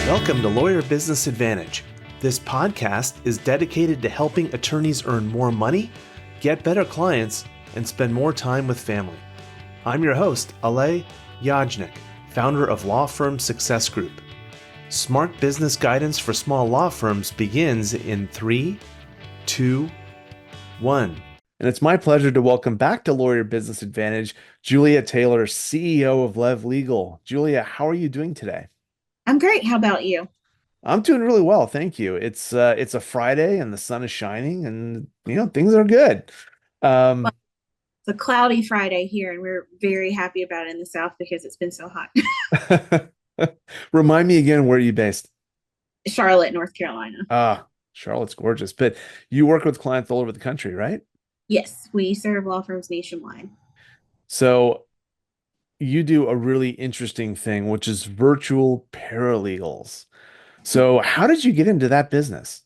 Welcome to Lawyer Business Advantage. This podcast is dedicated to helping attorneys earn more money, get better clients, and spend more time with family. I'm your host, Alay and founder of Law Firm Success Group. Smart business guidance for small law firms begins in 3, 2, 1. And it's my pleasure to welcome back to Lawyer Business Advantage, Julia Taylor, CEO of Lev Legal. Julia, how are you doing today? I'm great. How about you? I'm doing really well, thank you. It's a Friday and the sun is shining and things are good. Well, Um it's a cloudy Friday here, and we're very happy about it in the South because it's been so hot. Remind me again, where are you based? Charlotte, North Carolina. Charlotte's gorgeous, but you work with clients all over the country, right? Yes, we serve law firms nationwide. So you do a really interesting thing, which is virtual paralegals. So how did you get into that business?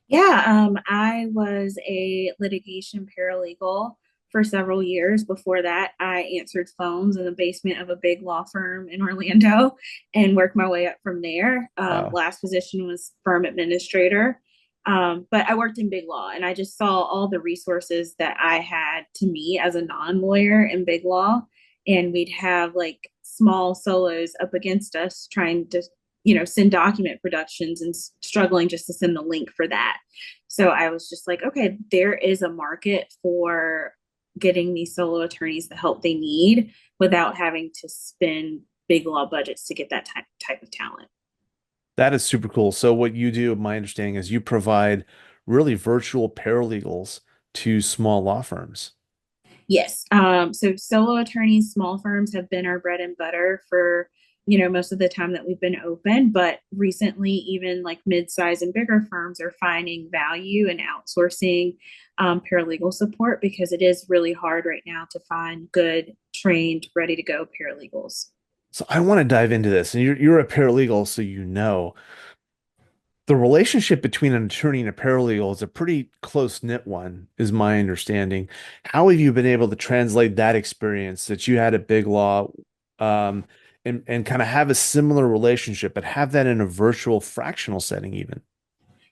Yeah, I was a litigation paralegal for several years. Before that, I answered phones in the basement of a big law firm in Orlando and worked my way up from there. Wow. Last position was firm administrator. But I worked in big law, and I just saw all the resources that I had to me as a non-lawyer in big law. And we'd have like small solos up against us trying to send document productions and struggling just to send the link for that. So I was just like, okay, there is a market for getting these solo attorneys the help they need without having to spend big law budgets to get that type of talent. That is super cool. So what you do, my understanding is you provide really virtual paralegals to small law firms. Yes. So solo attorneys, small firms have been our bread and butter for, most of the time that we've been open. But recently, even like mid-size and bigger firms are finding value in outsourcing paralegal support because it is really hard right now to find good, trained, ready to go paralegals. So I want to dive into this. And you're a paralegal, so you know the relationship between an attorney and a paralegal is a pretty close-knit one, is my understanding. How have you been able to translate that experience that you had at Big Law, um, and kind of have a similar relationship, but have that in a virtual fractional setting even?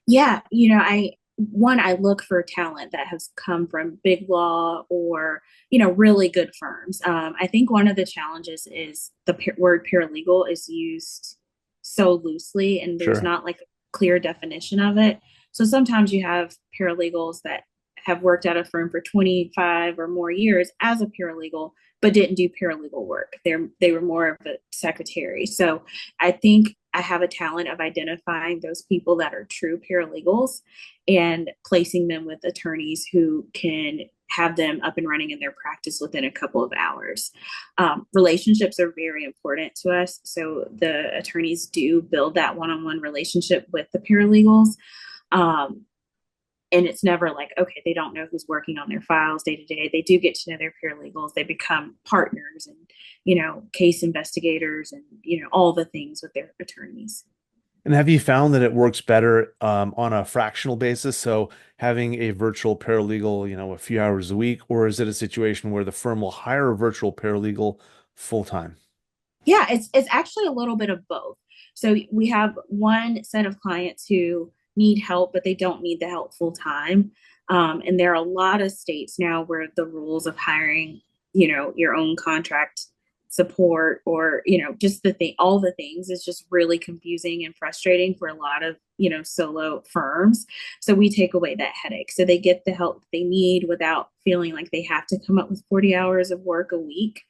Yeah, I look for talent that has come from big law or really good firms. I think one of the challenges is the word paralegal is used so loosely, and there's Sure. not like a clear definition of it. So sometimes you have paralegals that have worked at a firm for 25 or more years as a paralegal, but didn't do paralegal work. They were more of a secretary. So I think I have a talent of identifying those people that are true paralegals and placing them with attorneys who can have them up and running in their practice within a couple of hours. Relationships are very important to us. So the attorneys do build that one on one relationship with the paralegals. Um, and it's never like, okay, they don't know who's working on their files day to day. They do get to know their paralegals. They become partners and, case investigators and, all the things with their attorneys. And have you found that it works better on a fractional basis? So having a virtual paralegal, a few hours a week, or is it a situation where the firm will hire a virtual paralegal full time? Yeah, it's actually a little bit of both. So we have one set of clients who need help, but they don't need the help full time. And there are a lot of states now where the rules of hiring, your own contract support or, just all the things is just really confusing and frustrating for a lot of, solo firms. So we take away that headache. So they get the help they need without feeling like they have to come up with 40 hours of work a week.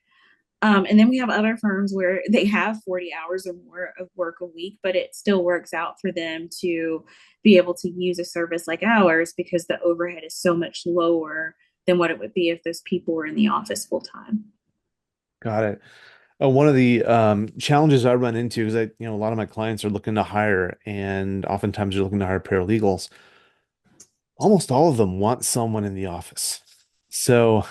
And then we have other firms where they have 40 hours or more of work a week, but it still works out for them to be able to use a service like ours because the overhead is so much lower than what it would be if those people were in the office full time. Got it. One of the challenges I run into is that, a lot of my clients are looking to hire, and oftentimes they're looking to hire paralegals. Almost all of them want someone in the office. So,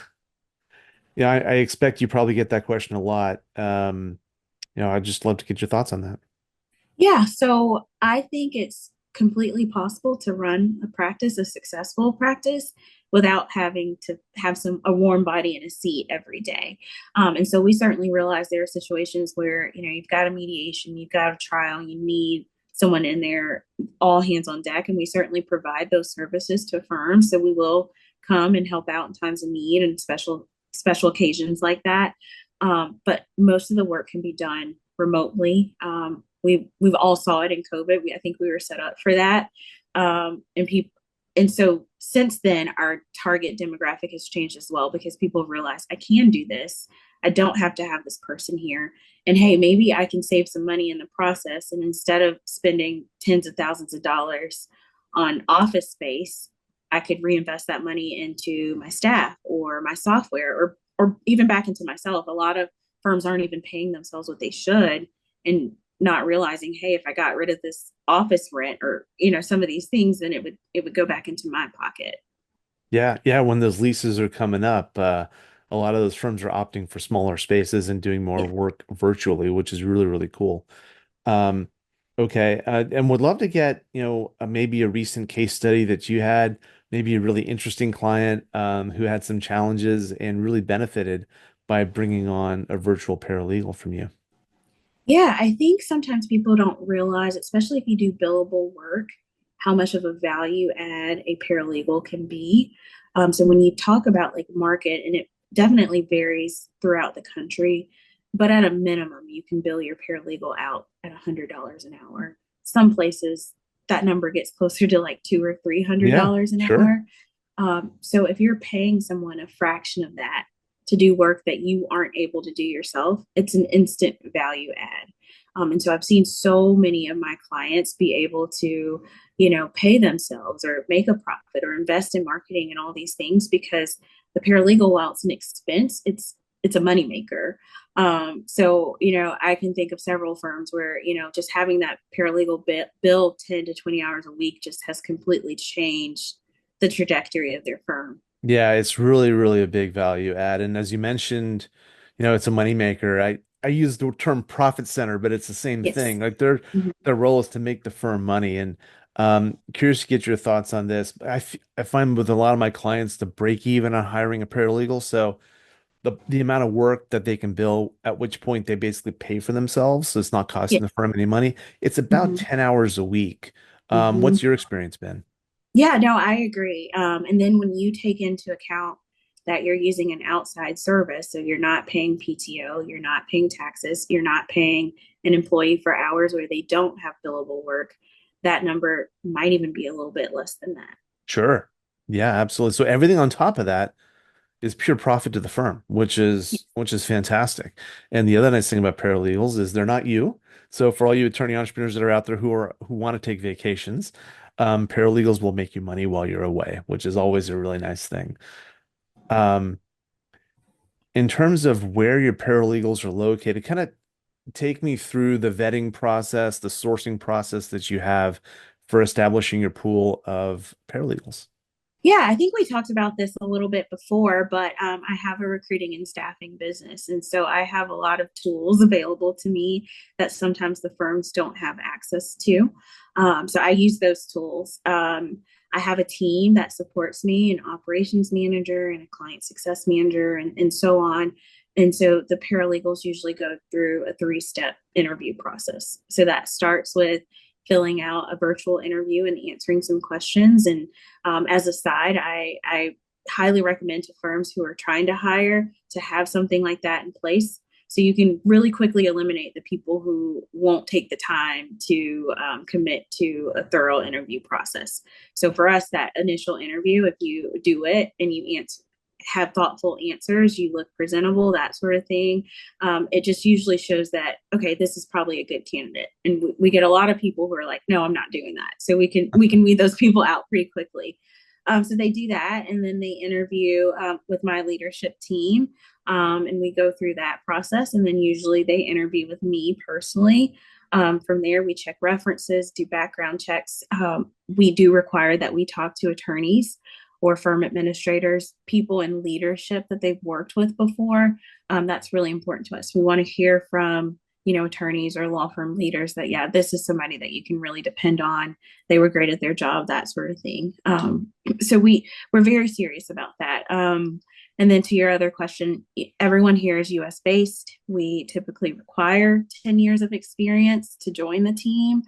yeah, I expect you probably get that question a lot. I'd just love to get your thoughts on that. Yeah, so I think it's completely possible to run a practice, a successful practice, without having to have a warm body in a seat every day. And so we certainly realize there are situations where, you've got a mediation, you've got a trial, you need someone in there, all hands on deck. And we certainly provide those services to firms. So we will come and help out in times of need and special occasions like that. But most of the work can be done remotely. We've all saw it in COVID. I think we were set up for that. And so since then, our target demographic has changed as well, because people have realized I can do this. I don't have to have this person here. And hey, maybe I can save some money in the process. And instead of spending tens of thousands of dollars on office space, I could reinvest that money into my staff or my software, or even back into myself. A lot of firms aren't even paying themselves what they should, and not realizing, hey, if I got rid of this office rent or, some of these things, then it would go back into my pocket. Yeah, yeah. When those leases are coming up, a lot of those firms are opting for smaller spaces and doing more Yeah. work virtually, which is really, really cool. Um, okay, and would love to get, maybe a recent case study that you had, maybe a really interesting client who had some challenges and really benefited by bringing on a virtual paralegal from you. Yeah, I think sometimes people don't realize, especially if you do billable work, how much of a value add a paralegal can be. So when you talk about like market, and it definitely varies throughout the country, but at a minimum, you can bill your paralegal out at $100 an hour. Some places that number gets closer to like two or three hundred Yeah, dollars an sure. hour. So if you're paying someone a fraction of that to do work that you aren't able to do yourself, it's an instant value add. And so I've seen so many of my clients be able to, pay themselves or make a profit or invest in marketing and all these things, because the paralegal, while it's an expense, it's a moneymaker. So, I can think of several firms where, just having that paralegal bill 10 to 20 hours a week just has completely changed the trajectory of their firm. Yeah, it's really, really a big value add. And as you mentioned, it's a moneymaker. I use the term profit center, but it's the same Yes. thing. Like Mhm. their role is to make the firm money. And curious to get your thoughts on this. I find with a lot of my clients to break even on hiring a paralegal. So the amount of work that they can bill, at which point they basically pay for themselves, so it's not Yeah. costing the firm any money. It's about Mhm. 10 hours a week. Mhm. What's your experience been? Yeah, no, I agree. And then when you take into account that you're using an outside service, so you're not paying PTO, you're not paying taxes, you're not paying an employee for hours where they don't have billable work, that number might even be a little bit less than that. Sure. Yeah, absolutely. So everything on top of that is pure profit to the firm, which is fantastic. And the other nice thing about paralegals is they're not you. So for all you attorney entrepreneurs that are out there who want to take vacations, paralegals will make you money while you're away, which is always a really nice thing. Um, in terms of where your paralegals are located, kind of take me through the vetting process, the sourcing process that you have for establishing your pool of paralegals. Yeah, I think we talked about this a little bit before, but I have a recruiting and staffing business. And so I have a lot of tools available to me that sometimes the firms don't have access to. So I use those tools. I have a team that supports me, an operations manager and a client success manager, and so on. And so the paralegals usually go through a three-step interview process. So that starts with filling out a virtual interview and answering some questions. And as a side, I highly recommend to firms who are trying to hire to have something like that in place, so you can really quickly eliminate the people who won't take the time to commit to a thorough interview process. So for us, that initial interview, if you do it and you have thoughtful answers, you look presentable, that sort of thing. It just usually shows that, okay, this is probably a good candidate. And we get a lot of people who are like, no, I'm not doing that. So we can weed those people out pretty quickly. So they do that, and then they interview with my leadership team, and we go through that process. And then usually they interview with me personally. From there, we check references, do background checks. We do require that we talk to attorneys or firm administrators, people in leadership that they've worked with before. That's really important to us. We want to hear from attorneys or law firm leaders that, yeah, this is somebody that you can really depend on. They were great at their job, that sort of thing. So we're very serious about that. And then to your other question, everyone here is US based. We typically require 10 years of experience to join the team.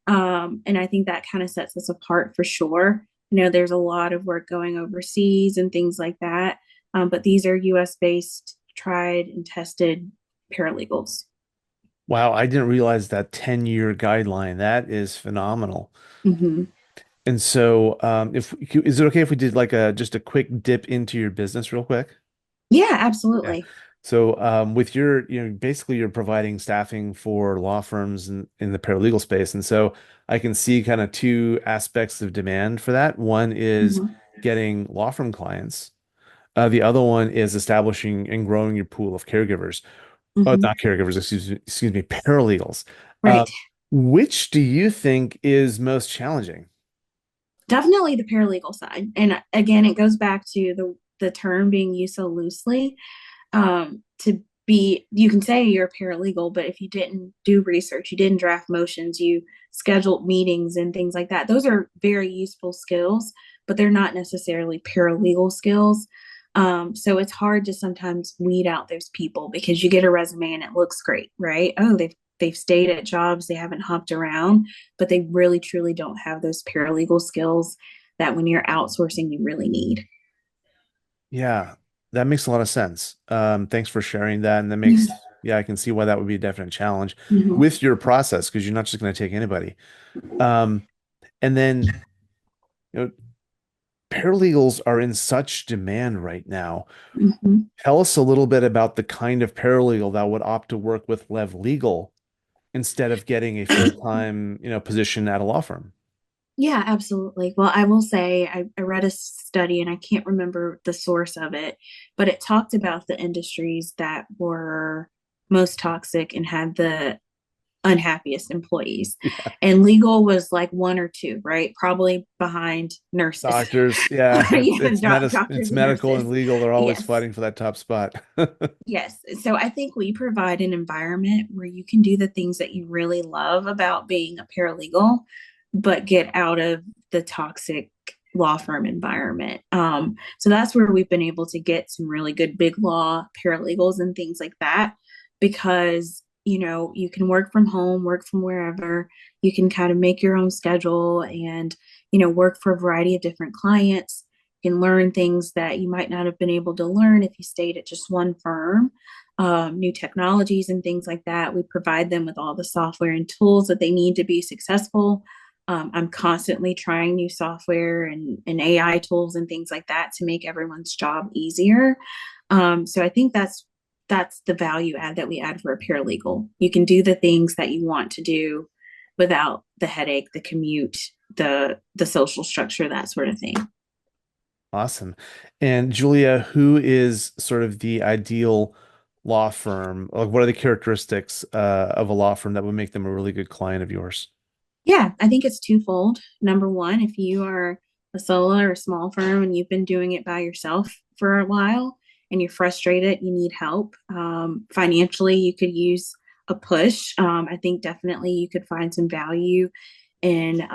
And I think that kind of sets us apart for sure. There's a lot of work going overseas and things like that. But these are US based, tried and tested paralegals. Wow, I didn't realize that 10-year guideline. That is phenomenal. Mm-hmm. And so, if is it okay if we did like a just a quick dip into your business real quick? Yeah, Yeah. absolutely. So, with your, basically you're providing staffing for law firms in the paralegal space. And so I can see kind of two aspects of demand for that. One is Mm-hmm. getting law firm clients. The other one is establishing and growing your pool of caregivers. Oh, Mm-hmm. not caregivers, excuse me, paralegals. Uh, Right. which do you think is most challenging? Definitely the paralegal side. And again, it goes back to the term being used so loosely. To be, you can say you're a paralegal, but if you didn't do research, you didn't draft motions, you scheduled meetings and things like that, those are very useful skills, but they're not necessarily paralegal skills. So it's hard to sometimes weed out those people because you get a resume and it looks great, right? Oh, they've stayed at jobs, they haven't hopped around, but they really truly don't have those paralegal skills that when you're outsourcing you really need. Yeah, that makes a lot of sense. Thanks for sharing that. And that Yeah. makes, yeah, I can see why that would be a definite challenge Mhm. with your process because you're not just going to take anybody. Um, and then, you know, paralegals are in such demand right now. Mhm. Tell us a little bit about the kind of paralegal that would opt to work with Lev Legal instead of getting a full-time, position at a law firm. Yeah, absolutely. Well, I will say I read a study and I can't remember the source of it, but it talked about the industries that were most toxic and had the unhappiest employees. And legal was like one or two, right? Probably behind nurses. Doctors, yeah, Yeah, it's doctors and medical and nurses. legal. They're always Yes. fighting for that top spot. Yes. So I think we provide an environment where you can do the things that you really love about being a paralegal, but get out of the toxic law firm environment. So that's where we've been able to get some really good big law paralegals and things like that because you can work from home, work from wherever, you can kind of make your own schedule and work for a variety of different clients, can learn things that you might not have been able to learn if you stayed at just one firm. New technologies and things like that. We provide them with all the software and tools that they need to be successful. I'm constantly trying new software and AI tools and things like that to make everyone's job easier. So I think that's the value add that we add for a paralegal. You can do the things that you want to do without the headache, the commute, the social structure, that sort of thing. Awesome. And Julia, who is sort of the ideal law firm? Like, what are the characteristics of a law firm that would make them a really good client of yours? Yeah, I think it's twofold. Number one, if you are a solo or a small firm and you've been doing it by yourself for a while and you're frustrated, you need help. Financially, you could use a push. I think definitely you could find some value in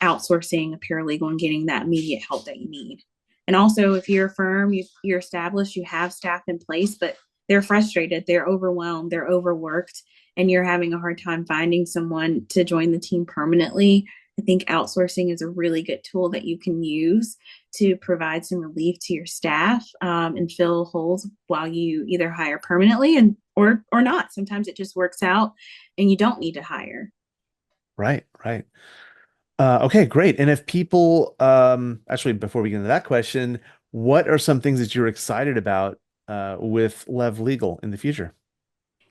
outsourcing a paralegal and getting that immediate help that you need. And also, if you're a firm, you're established, you have staff in place, but they're frustrated, they're overwhelmed, they're overworked, and you're having a hard time finding someone to join the team permanently, I think outsourcing is a really good tool that you can use to provide some relief to your staff and fill holes while you either hire permanently and or not. Sometimes it just works out and you don't need to hire. Right, right. Okay, great. And if people, actually, before we get into that question, what are some things that you're excited about with Lev Legal in the future?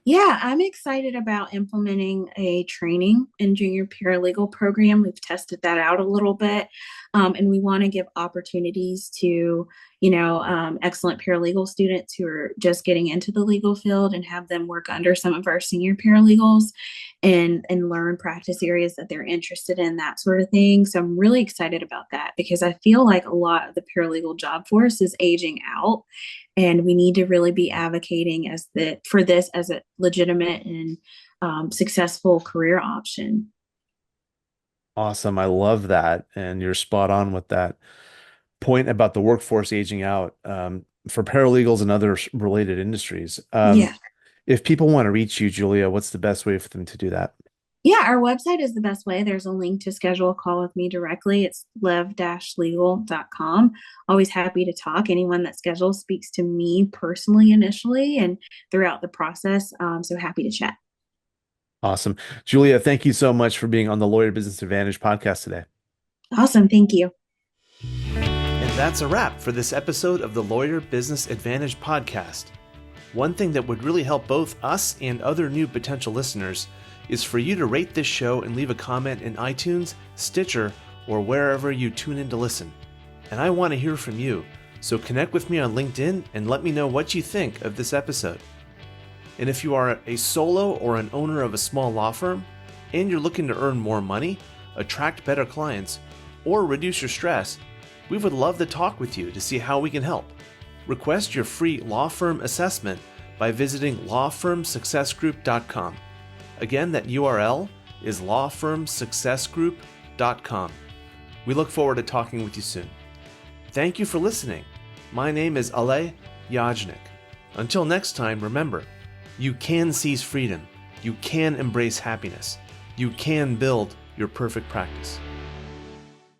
Yeah, I'm excited about implementing a training and junior paralegal program. We've tested that out a little bit, and we want to give opportunities to, excellent paralegal students who are just getting into the legal field and have them work under some of our senior paralegals and learn practice areas that they're interested in, that sort of thing. So I'm really excited about that because I feel like a lot of the paralegal job force is aging out and we need to really be advocating for this as a legitimate and successful career option. Awesome. I love that. And you're spot on with that point about the workforce aging out, for paralegals and other related industries. Yeah. If people want to reach you, Julia, what's the best way for them to do that? Yeah, our website is the best way. There's a link to schedule a call with me directly. It's lev-legal.com. Always happy to talk. Anyone that schedules speaks to me personally initially and throughout the process. So happy to chat. Awesome. Julia, thank you so much for being on the Lawyer Business Advantage podcast today. Awesome. Thank you. And that's a wrap for this episode of the Lawyer Business Advantage podcast. One thing that would really help both us and other new potential listeners is for you to rate this show and leave a comment in iTunes, Stitcher, or wherever you tune in to listen. And I want to hear from you, so connect with me on LinkedIn and let me know what you think of this episode. And if you are a solo or an owner of a small law firm and you're looking to earn more money, attract better clients, or reduce your stress, we would love to talk with you to see how we can help. Request your free law firm assessment by visiting lawfirmsuccessgroup.com. Again, that URL is lawfirmsuccessgroup.com. We look forward to talking with you soon. Thank you for listening. My name is Alay Yajnik. Until next time, remember, you can seize freedom. You can embrace happiness. You can build your perfect practice.